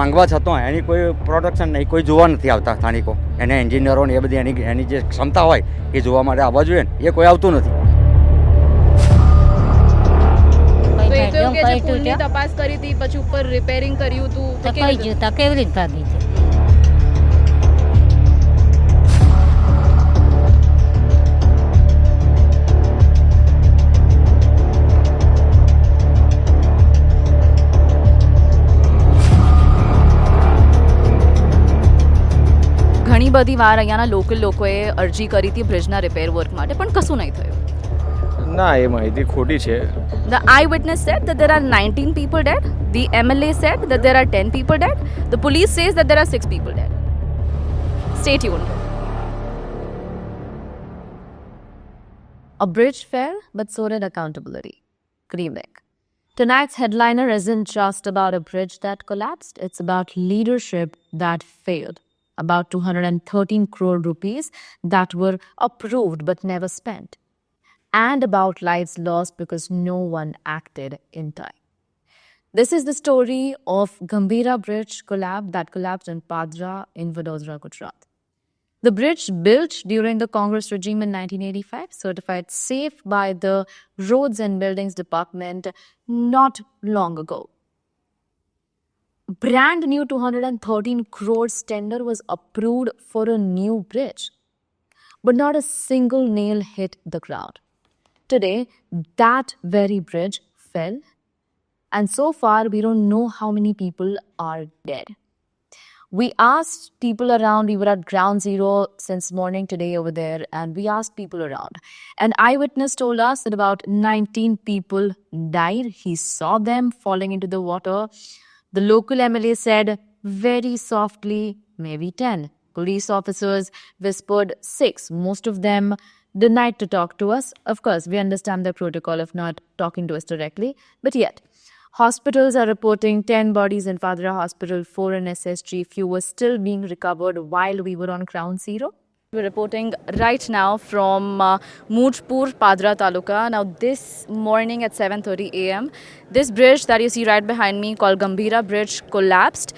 માંગવા છતાં એની કોઈ પ્રોટેક્શન નહીં, કોઈ જોવા નથી આવતા સ્થાનિકો. એને એન્જિનિયરોને એ બધી એની જે ક્ષમતા હોય એ જોવા માટે આવવા જોઈએ ને, એ કોઈ આવતું નથી. તપાસ કરી હતી, પછી ઉપર રિપેરિંગ કર્યું હતું, તો કેવી રીતે ભાગી છે? ઘણી બધી વાર અહીંયાના લોકલ લોકોએ અરજી કરી હતી બ્રિજના રિપેર વર્ક માટે, પણ કશું નહીં થયું. ના, એ માહિતી ખોટી છે. The eyewitness said that there are 19 people dead. The MLA said that there are 10 people dead. The police says that there are 6 people dead. Stay tuned. A bridge fell, but so did accountability. Good evening. Tonight's headliner isn't just about a bridge that collapsed, it's about leadership that failed. About 213 crore rupees that were approved but never spent. And about lives lost because no one acted in time. This is the story of Gambhira Bridge that collapsed in Padra in Vadodara, Gujarat. The bridge, built during the Congress regime in 1985, certified safe by the Roads and Buildings Department not long ago. Brand new 213 crores tender was approved for a new bridge. But not a single nail hit the ground. Today, that very bridge fell. And so far, we don't know how many people are dead. We asked people around, we were at ground zero since morning today over there, and we asked people around. An eyewitness told us that about 19 people died. He saw them falling into the water. The local MLA said very softly, maybe 10. Police officers whispered 6. Most of them denied to talk to us. Of course, we understand the protocol of not talking to us directly. But yet, hospitals are reporting 10 bodies in Padra Hospital, 4 in SSG. Few were still being recovered while we were on ground zero. We're reporting right now from Mujpur, Padra Taluka. Now this morning at 7:30 a.m., this bridge that you see right behind me called Gambhira Bridge collapsed.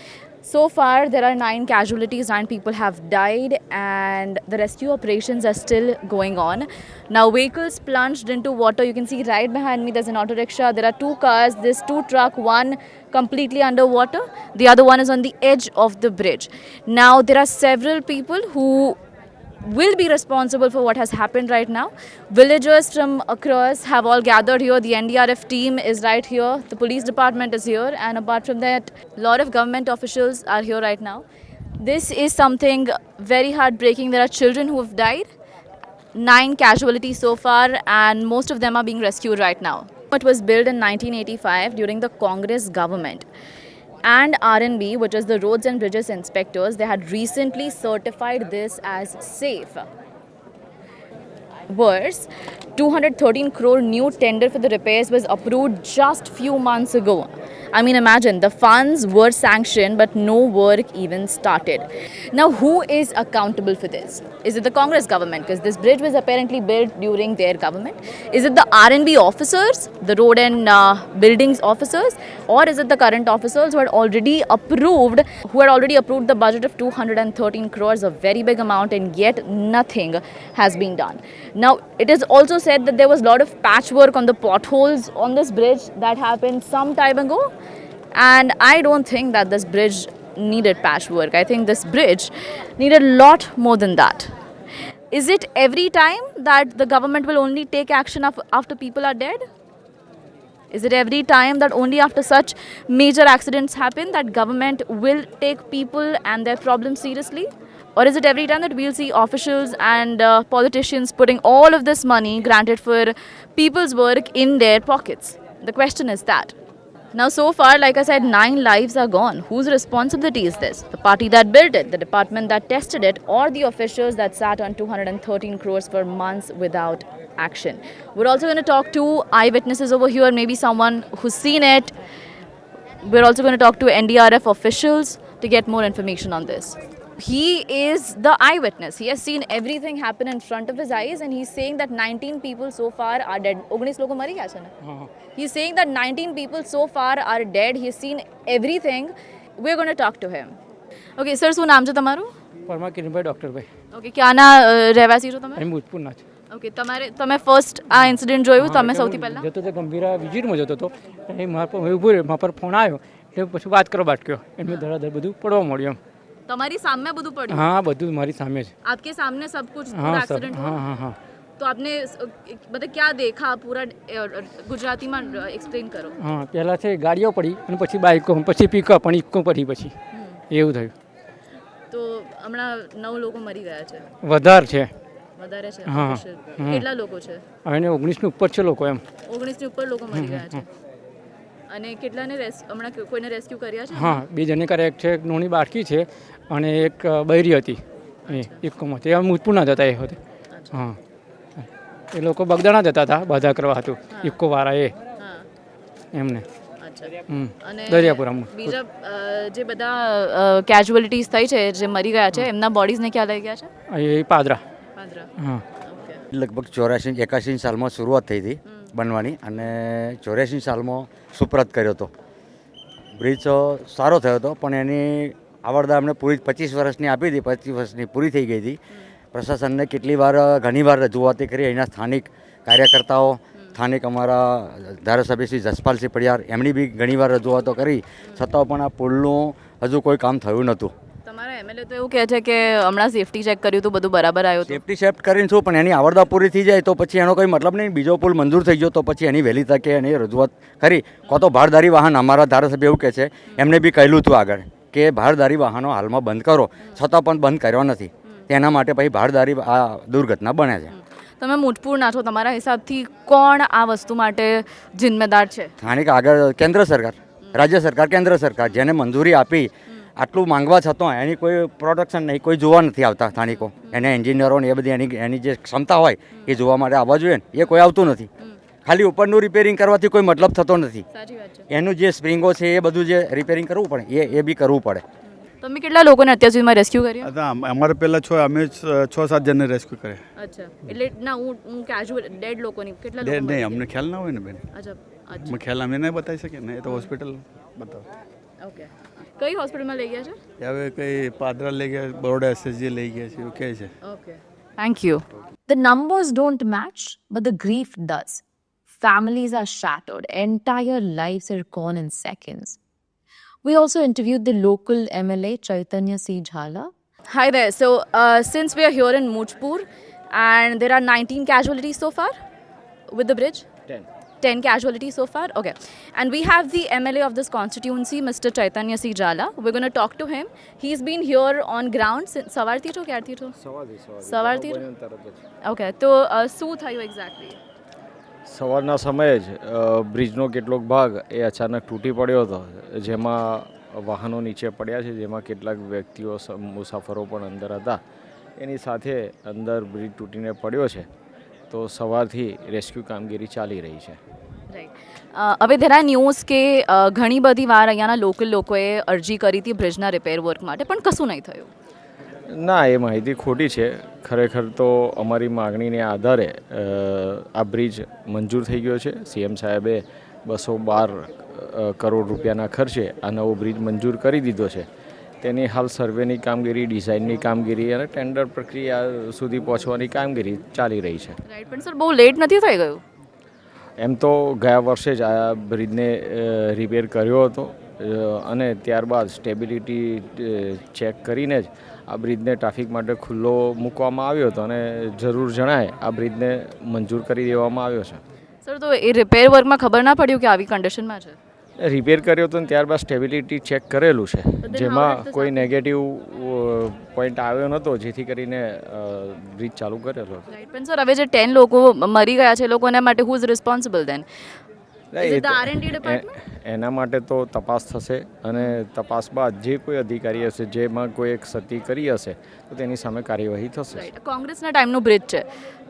So far there are 9 casualties, 9 people have died, and the rescue operations are still going on. Now vehicles plunged into water. You can see right behind me there's an auto rickshaw. There are 2 cars, there's 2 trucks, one completely underwater. The other one is on the edge of the bridge. Now there are several people who will be responsible for what has happened right now. Villagers from across have all gathered here. The NDRF team is right here. The police department is here. And apart from that, a lot of government officials are here right now. This is something very heartbreaking. There are children who have died. 9 casualties so far, and most of them are being rescued right now. It was built in 1985 during the Congress government. And RNB, which is the Roads and Bridges Inspectors, they had recently certified this as safe. Worse, 213 crore new tender for the repairs was approved just few months ago. I mean, imagine, the funds were sanctioned but no work even started. Now, who is accountable for this? Is it the Congress government? Because this bridge was apparently built during their government. Is it the RNB officers, the road and buildings officers? Or is it the current officers who had already approved the budget of 213 crores, a very big amount, and yet nothing has been done. Now, it is also said that there was a lot of patchwork on the potholes on this bridge that happened some time ago. And I don't think that this bridge needed patchwork. I think this bridge needed a lot more than that. Is it every time that the government will only take action after people are dead? Is it every time that only after such major accidents happen that government will take people and their problems seriously? Or is it every time that we'll see officials and politicians putting all of this money granted for people's work in their pockets? The question is that. Now, so far, like I said, 9 lives are gone. Whose responsibility is this? The party that built it, the department that tested it, or the officials that sat on 213 crores for months without action? We're also going to talk to eyewitnesses over here, maybe someone who's seen it. We're also going to talk to NDRF officials to get more information on this. He is the eyewitness. He has seen everything happen in front of his eyes, and he's saying that 19 people so far are dead. 19 लोगों मरी क्या? He's saying that 19 people so far are dead. He's seen everything. we're going to talk to him. Okay, sir, શું નામ છે તમારું? પરમા Kiranbhai ડૉક્ટરભાઈ okay, ક્યાંના રહેવાસી છો તમે? અહીં મુજપુરના છે. ઓકે, તમે ફર્સ્ટ આ ઇન્સિડન્ટ જોયું તમે સૌથી પહેલા? જતો તો ગંભીરા વિઝિટમાં જતો હતો એ મારા પર ઊભો રહ્યો, મારા પર ફોન આવ્યો એટલે પછી વાત કરવા બાટક્યો એમને ધડાધડ બધું પડવા મળ્યું એમ. તમારી સામે બધું પડ્યું? હા, બધું મારી સામે છે. आपके सामने सब कुछ हाँ पूरा सब एक्सीडेंट हाँ हुआ? हाँ हाँ तो आपने मतलब क्या देखा पूरा गुजराती में एक्सप्लेन करो. હા, પહેલાં છે ગાડીઓ પડી અને પછી બાઇકો પછી પિકઅપ અને ઇકો પડી પછી એવું થયું. તો હમણાં 9 લોકો મરી ગયા છે. વધારે છે. વધારે છે? હા. કેટલા લોકો છે? હવે એને 19ની ઉપર છે લોકો એમ. 19 ની ઉપર લોકો મરી ગયા છે. અને કેટલાને હમણાં કોઈને રેસ્ક્યુ કર્યા છે? હા, 2 જણને કરે, એક છે એક નોની બાળકી છે અને એક બૈરી હતી એ ઇકોમાં. તે મુજપુરના જતા એ હતી. હા, એ લોકો બગદાણા જતા હતા બાધા કરવા હતું ઇકોવાળા એ હા, એમને. અચ્છા. હમ. અને દરિયાપુરામાં. બીજા જે બધા કેઝ્યુઅલિટીઝ થઈ છે જે મરી ગયા છે એમના બોડીઝને ક્યાં લઈ ગયા છે? એ પાદરા. પાદરા. હા. ઓકે. લગભગ 84-81 સાલમાં શરૂઆત થઈ હતી બનવાની અને 84 સાલમાં સુપ્રત કર્યો હતો. બ્રિજ સારો થયો હતો પણ એની આવડતા અમને પૂરી 25 વર્ષની આપી હતી, 25 વર્ષની પૂરી થઈ ગઈ હતી. પ્રશાસનને ઘણી વાર રજૂઆતી કરી. અહીંના સ્થાનિક કાર્યકર્તાઓ, સ્થાનિક અમારા ધારાસભ્ય શ્રી જસપાલસિંહ પડિયાર એમની બી ઘણીવાર રજૂઆતો કરી છતાં પણ આ પુલનું હજુ કોઈ કામ થયું નહોતું. તમારા એમએલએ તો એવું કહે છે કે હમણાં સેફટી ચેક કર્યું હતું બધું બરાબર આવ્યું હતું. સેફટી સેફ્ટ કરીને શું પણ એની આવડતા પૂરી થઈ જાય તો પછી એનો કોઈ મતલબ નહીં. બીજો પુલ મંજૂર થઈ ગયો તો પછી એની વહેલી તકે એની રજૂઆત કરી. કો તો ભારદારી વાહન અમારા ધારાસભ્ય એવું કહે છે, એમને બી કહેલું હતું આગળ કે ભારદારી વાહનો હાલમાં બંધ કરો, છતાં પણ બંધ કર્યો નથી. તેના માટે પછી ભારદારી આ દુર્ઘટના બને છે. તમે મુજપુરના છો, તમારા હિસાબથી કોણ આ વસ્તુ માટે જિમ્મેદાર છે? સ્થાનિક આગળ કેન્દ્ર સરકાર, રાજ્ય સરકાર, કેન્દ્ર સરકાર જેને મંજૂરી આપી આટલું માંગવા છતાં એની કોઈ પ્રોડક્શન નહીં, કોઈ જોવા નથી આવતા સ્થાનિકો. એને એન્જિનિયરો ને એ બધી એની જે ક્ષમતા હોય એ જોવા માટે આવવા જોઈએ ને, એ કોઈ આવતું નથી. ખાલી ઉપરનું રિપેરિંગ કરવાથી કોઈ મતલબ થતો નથી. સાચી વાત છે. એનું જે સ્પ્રિંગો છે એ બધું જે રિપેરિંગ કરવું પડે એ બી કરવું પડે. તમે કેટલા લોકોને અત્યાર સુધીમાં રેસ્ક્યુ કર્યા? હતા અમારે પહેલાં અમે 6-7 જણને રેસ્ક્યુ કરે. અચ્છા, એટલે ના હું કેઝ્યુઅલ ડેડ લોકોની કેટલા લોકો? નહીં, અમને ખ્યાલ ના હોય ને બેન. અચ્છા, અમે ખ્યાલ અમે નહીં બતાવી શકીએ ને, એ તો હોસ્પિટલ બતાવો. ઓકે. કઈ હોસ્પિટલમાં લઈ ગયા છે? હવે કંઈ પાદરા લઈ ગયા, બરોડા એસએસજી લઈ ગયા છે એવું કહે છે. Okay, thank you. The numbers don't match, but the grief does. Families are shattered, entire lives are gone in seconds. We also interviewed the local MLA, Chaitanya C. Jhala. Hi there. So, since we are here in Mujpur and there are 19 casualties so far with the bridge? 10 casualties so far? Okay. And we have the MLA of this constituency, Mr. Chaitanya C. Jhala. We're going to talk to him. He's been here on ground since સવારથી છો ક્યારથી છો? સવારથી. Okay. તો શું થયું exactly? સવારના સમયે જ બ્રિજનો કેટલોક ભાગ એ અચાનક તૂટી પડ્યો હતો, જેમાં વાહનો નીચે પડ્યા છે, જેમાં કેટલાક વ્યક્તિઓ મુસાફરો પણ અંદર હતા. એની સાથે અંદર બ્રિજ તૂટીને પડ્યો છે, તો સવારથી રેસ્ક્યુ કામગીરી ચાલી રહી છે. હવે there are ન્યૂઝ કે ઘણી બધી વાર અહીંયાના લોકલ લોકોએ અરજી કરી હતી બ્રિજના રિપેર વર્ક માટે પણ કશું નહીં થયું. ના, એ માહિતી ખોટી છે. ખરેખર તો અમારી માગણીને આધારે આ બ્રિજ મંજૂર થઈ ગયો છે. સીએમ સાહેબે 212 કરોડ રૂપિયાના ખર્ચે આ નવો બ્રિજ મંજૂર કરી દીધો છે. તેની હાલ સર્વેની કામગીરી, ડિઝાઇનની કામગીરી અને ટેન્ડર પ્રક્રિયા સુધી પહોંચવાની કામગીરી ચાલી રહી છે. રાઈટ, પણ સર બહુ લેટ નથી થઈ ગયું? એમ તો ગયા વર્ષે જ આ બ્રિજને રિપેર કર્યો હતો અને ત્યારબાદ સ્ટેબિલિટી ચેક કરીને જ આ બ્રિજને ટ્રાફિક માટે ખુલ્લો મૂકવામાં આવ્યો હતો અને જરૂર જણાય આ બ્રિજને મંજૂર કરી દેવામાં આવ્યો છે. સર, તો એ રિપેર વર્કમાં ખબર ના પડ્યું કે આવી કન્ડિશનમાં છે? રિપેર કર્યો હતો ને ત્યારબાદ સ્ટેબિલિટી ચેક કરેલું છે, જેમાં કોઈ નેગેટિવ પોઈન્ટ આવ્યો નહોતો, જેથી કરીને બ્રિજ ચાલુ કરેલો. રાઈટ, પણ સર હવે જે 10 લોકો મરી ગયા છે એ લોકોને માટે હુ ઇઝ રિસ્પોન્સિબલ ધેન? એના માટે તો તપાસ થશે અને તપાસ બાદ જે કોઈ અધિકારી હશે, જેમાં કોઈ એક સતી કરી હશે તો તેની સામે કાર્યવાહી થશે. કોંગ્રેસના ટાઈમનું બ્રિજ છે,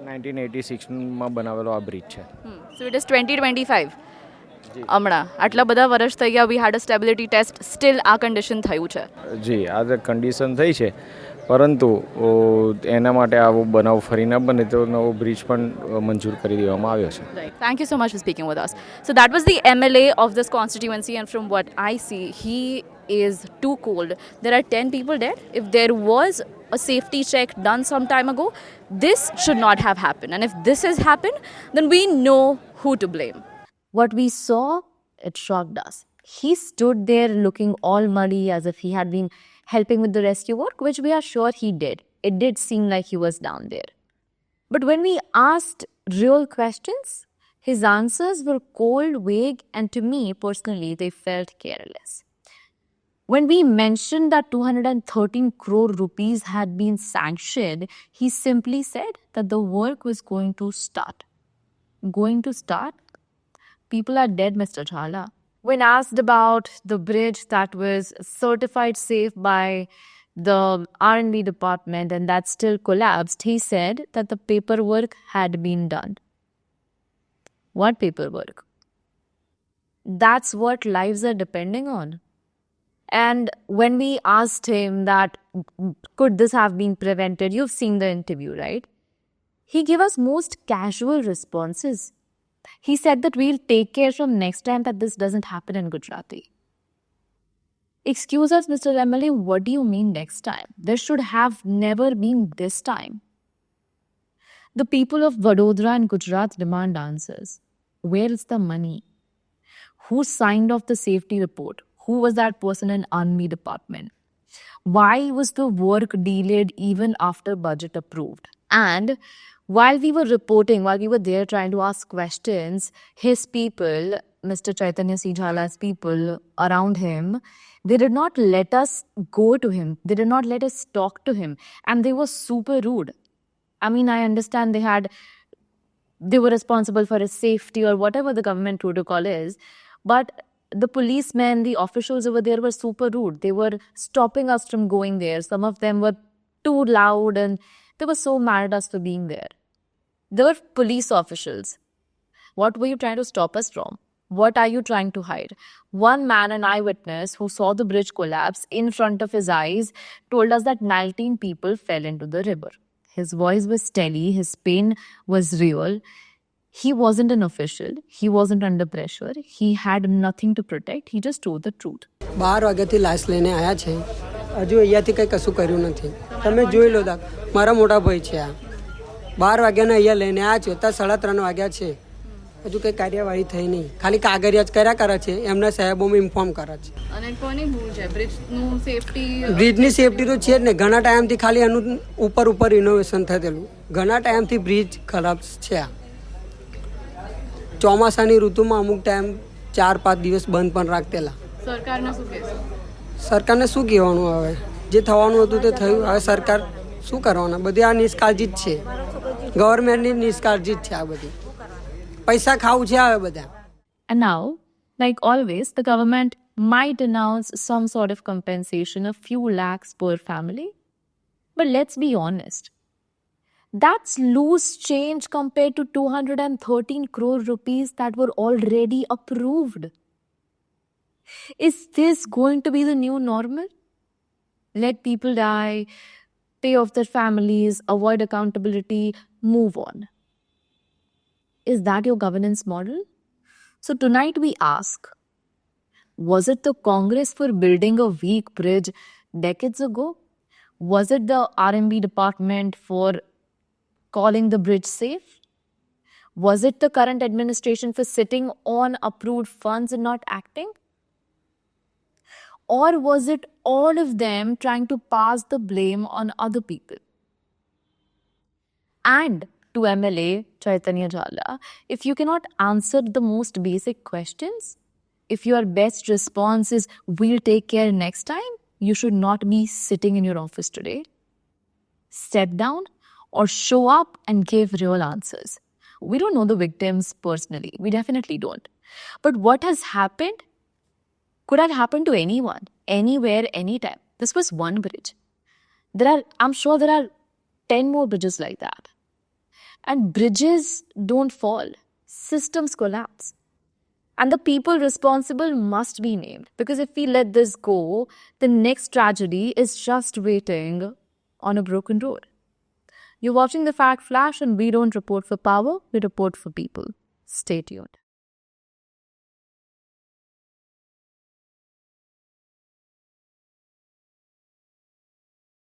1986માં બનાવેલો આ બ્રિજ છે. So it is 2025. હમણાં આટલા બધા વર્ષ થઈ ગયા, વી હેડ અ સ્ટેબિલિટી ટેસ્ટ, સ્ટીલ આ કન્ડિશન થયું છે. જી, આ કન્ડિશન થઈ છે, પરંતુ એના માટે આવો બનાવ ફરી ન બને તો નવો બ્રિજ પણ મંજૂર કરી દેવામાં આવ્યો છે. Right. Thank you so much for speaking with us. So that was the MLA of this constituency, and from what I see, he is too cold. There are 10 people dead. If there was a safety check done some time ago, this should not have happened. And if this has happened, then we know who to blame. What we saw, it shocked us. He stood there looking all muddy as if he had been helping with the rescue work, which we are sure he did. It did seem like he was down there. But when we asked real questions, his answers were cold, vague, and to me personally, they felt careless. When we mentioned that 213 crore rupees had been sanctioned, he simply said that the work was going to start. Going to start? People are dead, Mr. Jhala. When asked about the bridge that was certified safe by the R&B department and that still collapsed, he said that the paperwork had been done. What paperwork? That's what lives are depending on. And when we asked him that, could this have been prevented? You've seen the interview, right? He gave us most casual responses. He said that we'll take care from next time that this doesn't happen in Gujarati. Excuse us, Mr. MLA, what do you mean next time? There should have never been this time. The people of Vadodara and Gujarat demand answers. Where is the money? Who signed off the safety report? Who was that person in Army department? Why was the work delayed even after budget approved? And while we were reporting, while we were there trying to ask questions, his people, Mr. Chaitanya C. Jhala's people around him, they did not let us go to him. They did not let us talk to him. And they were super rude. I mean, I understand they were responsible for his safety or whatever the government protocol is. But the policemen, the officials over there were super rude. They were stopping us from going there. Some of them were too loud and they were so mad at us for being there. They were police officials. What were you trying to stop us from? What are you trying to hide? One man, an eyewitness who saw the bridge collapse in front of his eyes, told us that 19 people fell into the river. His voice was steady. His pain was real. He wasn't an official. He wasn't under pressure. He had nothing to protect. He just told the truth. 12 વાગ્યાથી લાશ લઈને આવ્યા છે. હજુ અહીંયાથી કંઈ કશું કર્યું નથી. તમે જોઈ લો તા મારા મોટા ભાઈ છે આ 12 વાગ્યાના અહીંયા લઈને આવ્યા છે. ત્યાં 3:30 વાગ્યા છે. હજુ કંઈ કાર્યવાહી થઈ નહીં. ખાલી કાગળિયા જ કર્યા કરે છે. એમના સાહેબોમાં ઇન્ફોર્મ કરે છે. અને કોની ભૂલ છે? બ્રિજનું સેફટી બ્રિજની સેફટી તો છે જ ને. ઘણા ટાઈમથી ખાલી એનું ઉપર રિનોવેશન થયેલું. ઘણા ટાઈમથી બ્રિજ ખરાબ છે આ. ચોમાસાની ઋતુમાં અમુક ટાઈમ 4-5 દિવસ બંધ પણ રાખતેલા. સરકારને શું કહેશો? સરકારને શું કહેવાનું હવે? જે થવાનું હતું તે થયું. હવે સરકાર શું કરવાના? બધી આ નિષ્કાળજી જ છે. ગવર્મેન્ટની નિષ્કાળજી જ છે આ બધી. પૈસા ખાવું છે હવે બધા. And now, like always, the government might announce some sort of compensation, a few lakhs per family. But let's be honest. That's loose change compared to 213 crore rupees that were already approved. Is this going to be the new normal? Let people die, pay off their families, avoid accountability, move on. Is that your governance model? So tonight we ask, was it the Congress for building a weak bridge decades ago? Was it the R&B department for calling the bridge safe? Was it the current administration for sitting on approved funds and not acting? Or was it all of them trying to pass the blame on other people? And to MLA Chaitanya Jhala, if you cannot answer the most basic questions, if your best response is, we'll take care next time, you should not be sitting in your office today. Step down or show up and give real answers. We don't know the victims personally. We definitely don't. But what has happened could have happened to anyone, anywhere, anytime. This was one bridge. I'm sure there are 10 more bridges like that. And bridges don't fall. Systems collapse. And the people responsible must be named. Because if we let this go, the next tragedy is just waiting on a broken road. You're watching The Fact Flash, and we don't report for power, we report for people. Stay tuned.